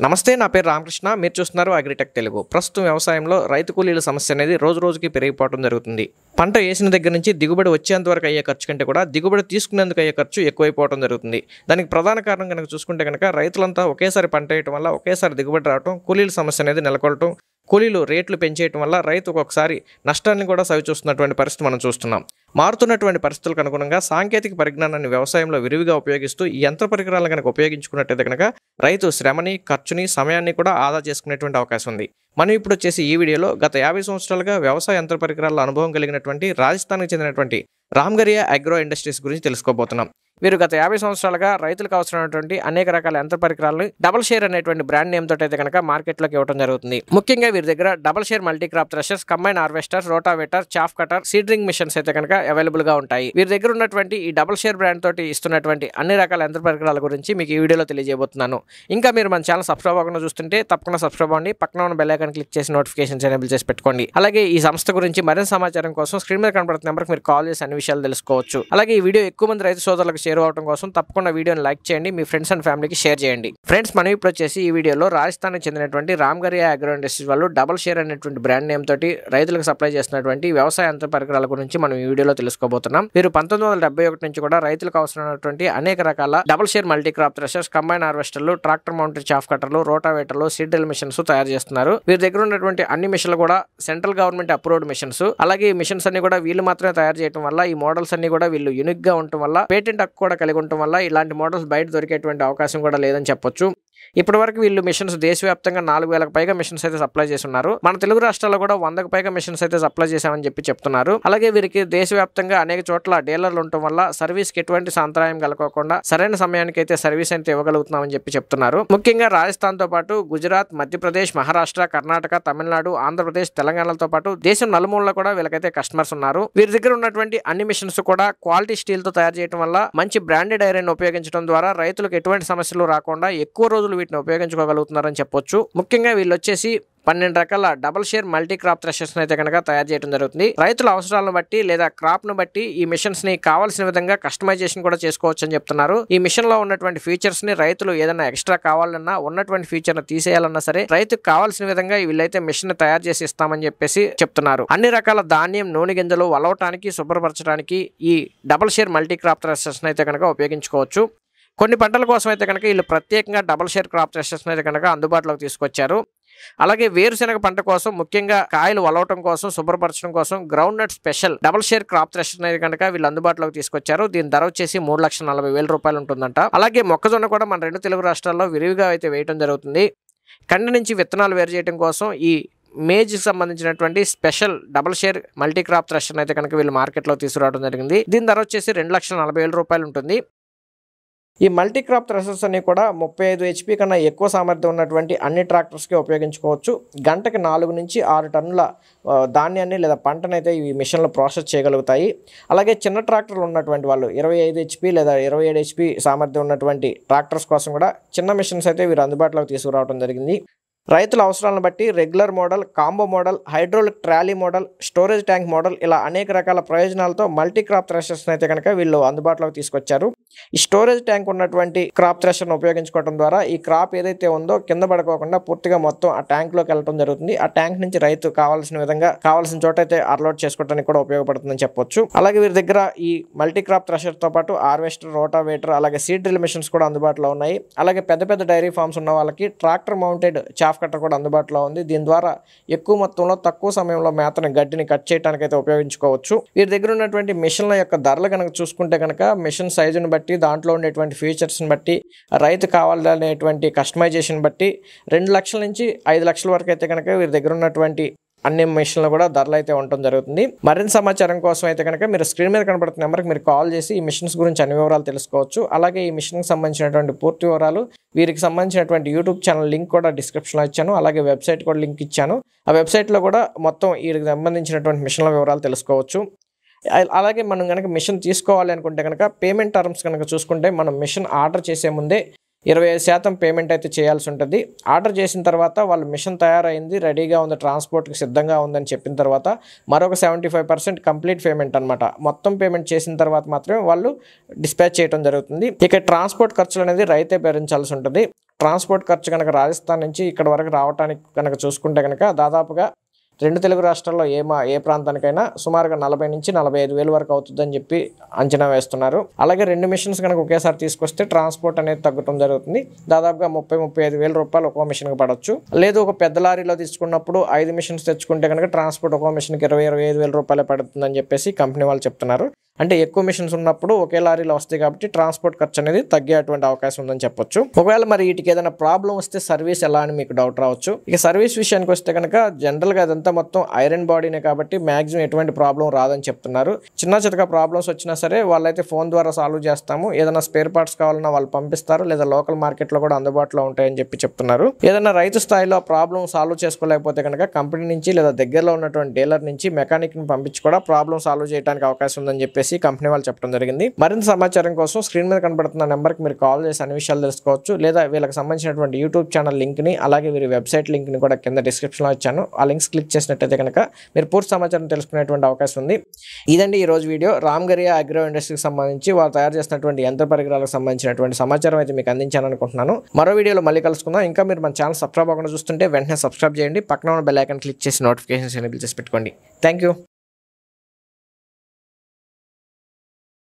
నమస్తే, నా పేరు రామకృష్ణ. మీరు చూస్తున్నారు అగ్రిటెక్ తెలుగు. ప్రస్తుతం వ్యవసాయంలో రైతు కూలీల సమస్య అనేది రోజు రోజుకి పెరిగిపోవడం జరుగుతుంది. పంట వేసిన దగ్గర నుంచి దిగుబడి వచ్చేంత వరకు అయ్యే ఖర్చు కంటే కూడా దిగుబడి తీసుకునేందుకు అయ్యే ఖర్చు ఎక్కువైపోవడం జరుగుతుంది. దానికి ప్రధాన కారణం కనుక చూసుకుంటే కనుక రైతులంతా ఒకేసారి పంట వేయటం వల్ల ఒకేసారి దిగుబడి రావడం, కూలీల సమస్య అనేది నెలకొల్పడం, కూలీలు రేట్లు పెంచేయటం వల్ల రైతు ఒక్కొక్కసారి నష్టాన్ని కూడా సవిచూస్తున్నటువంటి పరిస్థితి మనం చూస్తున్నాం. మారుతున్నటువంటి పరిస్థితులకు అనుగుణంగా సాంకేతిక పరిజ్ఞానాన్ని వ్యవసాయంలో విరివిగా ఉపయోగిస్తూ ఈ యంత్ర పరికరాలను కనుక ఉపయోగించుకున్నట్టయితే కనుక రైతు శ్రమని, ఖర్చుని, సమయాన్ని కూడా ఆదా చేసుకునేటువంటి అవకాశం ఉంది. మనం ఇప్పుడు వచ్చేసి ఈ వీడియోలో గత 50 సంవత్సరాలుగా వ్యవసాయ యంత్ర పరికరాల అనుభవం కలిగినటువంటి రాజస్థాన్కి చెందినటువంటి రామ్గరియా అగ్రో ఇండస్ట్రీస్ గురించి తెలుసుకోబోతున్నాం. వీరు గత 50 సంవత్సరాలుగా రైతులకు అవసరమైనటువంటి అనేక రకాల యంత్ర పరికరాలను డబుల్ షేర్ అనేటువంటి బ్రాండ్ నేమ్ తోటి అయితే కనుక మార్కెట్లోకి ఇవ్వడం జరుగుతుంది. ముఖ్యంగా వీరి దగ్గర double share multi crop threshers, combine harvester, rotavator, chaff cutter, seed drilling machines అయితే కనుక అవైలబుల్ గా ఉంటాయి. వీరి దగ్గర ఉన్నటువంటి ఈ డబుల్ షేర్ బ్రాండ్ తోటి ఇస్తున్నటువంటి అన్ని రకాల యంత్ర పరికరాల గురించి మీకు ఈ వీడియోలో తెలియజేయబోతున్నాను. ఇంకా మీరు మన ఛానల్ సబ్స్క్రైబ్ అవ్వకుండా చూస్తుంటే తప్పకుండా సబ్స్క్రైబ్ అవ్వండి. పక్కన ఉన్న బెల్ ఐకాన్ క్లిక్ చేసి నోటిఫికేషన్స్ ఎనేబుల్ చేసి పెట్టుకోండి. అలాగే ఈ సంస్థ గురించి మరింత సమాచారం కోసం స్క్రీన్ మీద కనబడుతున్న నెంబర్కి మీరు కాల్ చేసి అన్ని విషయాలు తెలుసుకోవచ్చు. అలాగే ఈ వీడియో ఎక్కువ మంది రైతు సోదరులకు చేరువవడం కోసం తప్పకుండా వీడియోని లైక్ చేయండి, మీ ఫ్రెండ్స్ అండ్ ఫ్యామిలీకి షేర్ చేయండి. ఫ్రెండ్స్, మనం ఇప్పుడు వచ్చేసి ఈ వీడియోలో రాజస్థాన్కి చెందినటువంటి రామ్గరియా అగ్రో ఇండస్ట్రీస్ వాళ్ళు డబుల్ షేర్ అనేటువంటి బ్రాండ్ నేమ్ తోటి రైతులకు సప్లై చేస్తున్నటువంటి వ్యవసాయ యంత్ర పరికరాల గురించి మనం ఈ వీడియోలో తెలుసుకోబోతున్నాం. వీరు 1971 నుంచి కూడా రైతులకు అవసరమైనటువంటి అనేక రకాల double share multi crop threshers, combine హార్వెస్టర్లు, ట్రాక్టర్ మౌంటెడ్ చాఫ్ కట్టర్లు, రోటావేటర్లు, సీడ్ డ్రిల్ మిషన్స్ తయారు చేస్తున్నారు. వీరి దగ్గర ఉన్నటువంటి అన్ని మిషన్లు కూడా సెంట్రల్ గవర్నమెంట్ అప్రూవ్డ్ మిషన్స్. అలాగే ఈ మిషన్స్ అన్ని కూడా వీళ్ళు మాత్రమే తయారు చేయడం వల్ల, ఈ మోడల్స్ అన్ని కూడా వీళ్ళు యూనిక్ గా ఉండటం వల్ల, పేటెంట్ హక్కు కూడా కలిగి ఉండటం వల్ల ఇలాంటి మోడల్స్ బయట దొరికేటువంటి అవకాశం కూడా లేదని చెప్పొచ్చు. ఇప్పటి వరకు వీళ్ళు మిషన్స్ దేశవ్యాప్తంగా 4000కు పైగా మిషన్స్ అయితే సప్లై చేస్తున్నారు. మన తెలుగు రాష్ట్రాల్లో కూడా 100కు పైగా మిషన్స్ అయితే సప్లై చేశామని చెప్తున్నారు. అలాగే వీరికి దేశవ్యాప్తంగా అనేక చోట్ల డీలర్లు ఉండటం వల్ల సర్వీస్ కి ఎటువంటి సంతరాయం కలగకుండా సరైన సమయానికి అయితే సర్వీస్ అయితే ఇవ్వగలుగుతున్నామని చెప్తున్నారు. ముఖ్యంగా రాజస్థాన్ తో పాటు గుజరాత్, మధ్యప్రదేశ్, మహారాష్ట్ర, కర్ణాటక, తమిళనాడు, ఆంధ్రప్రదేశ్, తెలంగాణలతో పాటు దేశం నలుమూలలో కూడా వీళ్ళకైతే కస్టమర్స్ ఉన్నారు. వీరి దగ్గర ఉన్నటువంటి అన్ని మిషన్స్ కూడా క్వాలిటీ స్టీల్ తో తయారు చేయడం వల్ల, మంచి బ్రాండెడ్ ఐరన్ ఉపయోగించడం ద్వారా రైతులకు ఎటువంటి సమస్యలు రాకుండా ఎక్కువ రోజులు వీటిని ఉపయోగించుకోగలుగుతున్నారని చెప్పొచ్చు. ముఖ్యంగా వీళ్ళు వచ్చేసి 12 రకాల double share multi crop threshers అయితే కనుక తయారు చేయడం జరుగుతుంది. రైతుల అవసరాలను బట్టి లేదా క్రాప్ ను బట్టి ఈ మిషన్స్ ని కావాల్సిన విధంగా కస్టమైజేషన్ కూడా చేసుకోవచ్చు అని చెప్తున్నారు. ఈ మిషన్ లో ఉన్నటువంటి ఫీచర్స్ ని రైతులు ఏదైనా ఎక్స్ట్రా కావాలన్నా, ఉన్నటువంటి ఫీచర్ ని తీసేయాలన్నా సరే రైతుకు కావాల్సిన విధంగా వీళ్ళైతే మిషన్ ని తయారు చేసి ఇస్తామని చెప్తున్నారు. అన్ని రకాల ధాన్యం, నూనె గింజలు వలవటానికి, శుభ్రపరచడానికి ఈ double share multi crop threshers అయితే కనుక ఉపయోగించుకోవచ్చు. కొన్ని పంటల కోసం అయితే కనుక వీళ్ళు ప్రత్యేకంగా డబుల్ షేర్ క్రాప్ థ్రెషర్స్ అయితే కనుక అందుబాటులోకి తీసుకొచ్చారు. అలాగే వేరుశెనగ పంట కోసం, ముఖ్యంగా కాయలు వలవటం కోసం, శుభ్రపరచడం కోసం groundnut special double share crop thresher అనేది కనుక వీళ్ళు అందుబాటులోకి తీసుకొచ్చారు. దీని ధర వచ్చేసి 3,40,000 రూపాయలు ఉంటుందంట. అలాగే మొక్కజొన్న కూడా మన 2 తెలుగు రాష్ట్రాల్లో విరివిగా అయితే వేయడం జరుగుతుంది. కండి నుంచి విత్తనాలు వేరు చేయడం కోసం ఈ మేజ్కి సంబంధించినటువంటి special double share multi crop thresher అయితే కనుక వీళ్ళు మార్కెట్లో తీసుకురావడం జరిగింది. దీని ధర వచ్చేసి 2,40,000 రూపాయలు ఉంటుంది. ఈ మల్టీ క్రాప్ థ్రెషర్స్ అన్ని కూడా 35 HP కన్నా ఎక్కువ సామర్థ్యం ఉన్నటువంటి అన్ని ట్రాక్టర్స్కి ఉపయోగించుకోవచ్చు. గంటకి 4 నుంచి 6 టన్నుల ధాన్యాన్ని లేదా పంటనైతే ఈ మిషన్లు ప్రాసెస్ చేయగలుగుతాయి. అలాగే చిన్న ట్రాక్టర్లు ఉన్నటువంటి వాళ్ళు 25 HP లేదా 27 HP సామర్థ్యం ఉన్నటువంటి ట్రాక్టర్స్ కోసం కూడా చిన్న మిషన్స్ అయితే వీరు అందుబాటులోకి తీసుకురావడం జరిగింది. రైతుల అవసరాలను బట్టి regular model, combo model, hydraulic trolley model, storage tank model ఇలా అనేక రకాల ప్రయోజనాలతో మల్టీ క్రాప్ థ్రెషర్స్ అయితే కనుక వీళ్ళు అందుబాటులోకి తీసుకొచ్చారు. ఈ స్టోరేజ్ ట్యాంక్ ఉన్నటువంటి క్రాప్ థ్రెషర్ను ఉపయోగించుకోవడం ద్వారా ఈ క్రాప్ ఏదైతే ఉందో కింద పడుకోకుండా పూర్తిగా మొత్తం ఆ ట్యాంక్లోకి వెళ్ళడం జరుగుతుంది. ఆ ట్యాంక్ నుంచి రైతు కావాల్సిన విధంగా కావాల్సిన చోట అయితే అన్లోడ్ చేసుకోవడానికి కూడా ఉపయోగపడుతుందని చెప్పొచ్చు. అలాగే వీరి దగ్గర ఈ మల్టీ క్రాప్ థ్రెషర్తో పాటు హార్వెస్టర్, రోటావేటర్, అలాగే సీడ్ డ్రిల్ మిషన్స్ కూడా అందుబాటులో ఉన్నాయి. అలాగే పెద్ద పెద్ద డైరీ ఫార్మ్స్ ఉన్న వాళ్ళకి ట్రాక్టర్ మౌంటెడ్ చాఫ్ కట్టర్ కూడా అందుబాటులో ఉంది. దీని ద్వారా ఎక్కువ మొత్తంలో తక్కువ సమయంలో మేతను, గడ్డిని కట్ చేయడానికి అయితే ఉపయోగించుకోవచ్చు. వీరి దగ్గర ఉన్నటువంటి మిషన్ల యొక్క ధరలు కనుక చూసుకుంటే కనుక మిషన్ సైజుని బట్టి, దాంట్లో ఉండేటువంటి ఫీచర్స్ని బట్టి, రైతు కావాలనేటువంటి కస్టమైజేషన్ బట్టి 2 లక్షల నుంచి 5 లక్షల వరకు అయితే కనుక వీరి దగ్గర ఉన్నటువంటి అన్ని మిషన్లు కూడా ధరలు అయితే ఉండటం జరుగుతుంది. మరింత సమాచారం కోసం అయితే కనుక మీరు స్క్రీన్ మీద కనబడుతున్న నెంబర్కి మీరు కాల్ చేసి ఈ మిషన్స్ గురించి అన్ని వివరాలు తెలుసుకోవచ్చు. అలాగే ఈ మిషన్కి సంబంధించినటువంటి పూర్తి వివరాలు, వీరికి సంబంధించినటువంటి యూట్యూబ్ ఛానల్ లింక్ కూడా డిస్క్రిప్షన్లో ఇచ్చాను. అలాగే వెబ్సైట్ కూడా లింక్ ఇచ్చాను. ఆ వెబ్సైట్లో కూడా మొత్తం వీరికి సంబంధించినటువంటి మిషన్ల వివరాలు తెలుసుకోవచ్చు. అలాగే మనం కనుక మిషన్ తీసుకోవాలి అనుకుంటే కనుక పేమెంట్ టర్మ్స్ కనుక చూసుకుంటే మనం మిషన్ ఆర్డర్ చేసే ముందే 25% పేమెంట్ అయితే చేయాల్సి ఉంటుంది. ఆర్డర్ చేసిన తర్వాత వాళ్ళు మిషన్ తయారైంది, రెడీగా ఉంది, ట్రాన్స్పోర్ట్కి సిద్ధంగా ఉందని చెప్పిన తర్వాత మరొక 75% కంప్లీట్ పేమెంట్ అనమాట. మొత్తం పేమెంట్ చేసిన తర్వాత మాత్రమే వాళ్ళు డిస్పాచ్ చేయడం జరుగుతుంది. ఇక ట్రాన్స్పోర్ట్ ఖర్చులు అనేది రైతే భరించాల్సి ఉంటుంది. ట్రాన్స్పోర్ట్ ఖర్చు కనుక రాజస్థాన్ నుంచి ఇక్కడ వరకు రావడానికి కనుక చూసుకుంటే కనుక దాదాపుగా 2 తెలుగు రాష్ట్రాల్లో ఏ ప్రాంతానికైనా సుమారుగా 40 నుంచి 45 వేలు వరకు అవుతుందని చెప్పి అంచనా వేస్తున్నారు. అలాగే 2 మిషన్స్ కనుక ఒకేసారి తీసుకొస్తే ట్రాన్స్పోర్ట్ అనేది తగ్గడం జరుగుతుంది. దాదాపుగా 30-35 వేల రూపాయలు ఒక్కో మిషన్కి పడవచ్చు. లేదు ఒక పెద్ద లారీలో తీసుకున్నప్పుడు 5 మిషన్స్ తెచ్చుకుంటే కనుక ట్రాన్స్పోర్ట్ ఒక్కో మిషన్కి 20-25 వేల రూపాయలు పడుతుందని చెప్పేసి కంపెనీ వాళ్ళు చెప్తున్నారు. అంటే ఎక్కువ మిషన్స్ ఉన్నప్పుడు ఒకే లారీలో వస్తాయి కాబట్టి ట్రాన్స్పోర్ట్ ఖర్చు అనేది తగ్గేటువంటి అవకాశం ఉందని చెప్పొచ్చు. ఒకవేళ మరి వీటికి ఏదైనా ప్రాబ్లం వస్తే సర్వీస్ ఎలా అని మీకు డౌట్ రావచ్చు. ఇక సర్వీస్ విషయానికి వస్తే కనుక జనరల్గా అదంతా మొత్తం ఐరన్ బాడీనే కాబట్టి మ్యాక్సిమం ఎటువంటి ప్రాబ్లం రాదని చెప్తున్నారు. చిన్న చితక ప్రాబ్లమ్స్ వచ్చినా సరే వాళ్ళైతే ఫోన్ ద్వారా సాల్వ్ చేస్తాము, ఏదైనా స్పేర్ పార్ట్స్ కావాలన్నా వాళ్ళు పంపిస్తారు, లేదా లోకల్ మార్కెట్లో కూడా అందుబాటులో ఉంటాయని చెప్పి చెప్తున్నారు. ఏదైనా రైతు స్థాయిలో ప్రాబ్లం సాల్వ్ చేసుకోలేకపోతే కనుక కంపెనీ నుంచి లేదా దగ్గరలో ఉన్నటువంటి డీలర్ నుంచి మెకానిక్ని పంపించి కూడా ప్రాబ్లం సాల్వ్ చేయడానికి అవకాశం ఉందని చెప్పేసి కంపెనీ వాళ్ళు చెప్పడం జరిగింది. మరింత సమాచారం కోసం స్క్రీన్ మీద కనబడుతున్న నెంబర్కి మీరు కాల్ చేసి అన్ని విషయాలు తెలుసుకోవచ్చు. లేదా వీళ్ళకి సంబంధించినటువంటి యూట్యూబ్ ఛానల్ లింక్ని అలాగే వీరి వెబ్సైట్ లింక్ని కూడా కింద డిస్క్రిప్షన్లో ఇచ్చాను. ఆ లింక్స్ క్లిక్ చేసినట్టయితే కనుక మీరు పూర్తి సమాచారం తెలుసుకునేటువంటి అవకాశం ఉంది. ఇదండి ఈరోజు వీడియో. రామ్గరియా అగ్రో ఇండస్ట్రీకి సంబంధించి వారు తయారు చేసినటువంటి యంత్ర పరికరాలకు సంబంధించినటువంటి సమాచారం అయితే మీకు అందించాను అనుకుంటున్నాను. మరో వీడియోలో మళ్ళీ కలుసుకుందాం. ఇంకా మీరు మన ఛానల్ సబ్స్క్రైబ్ అవ్వకుండా చూస్తుంటే వెంటనే సబ్స్క్రైబ్ చేయండి. పక్కన ఉన్న బెల్ ఐకాన్ క్లిక్ చేసి నోటిఫికేషన్స్ ఎనేబుల్ చేసి పెట్టుకోండి. Thank you.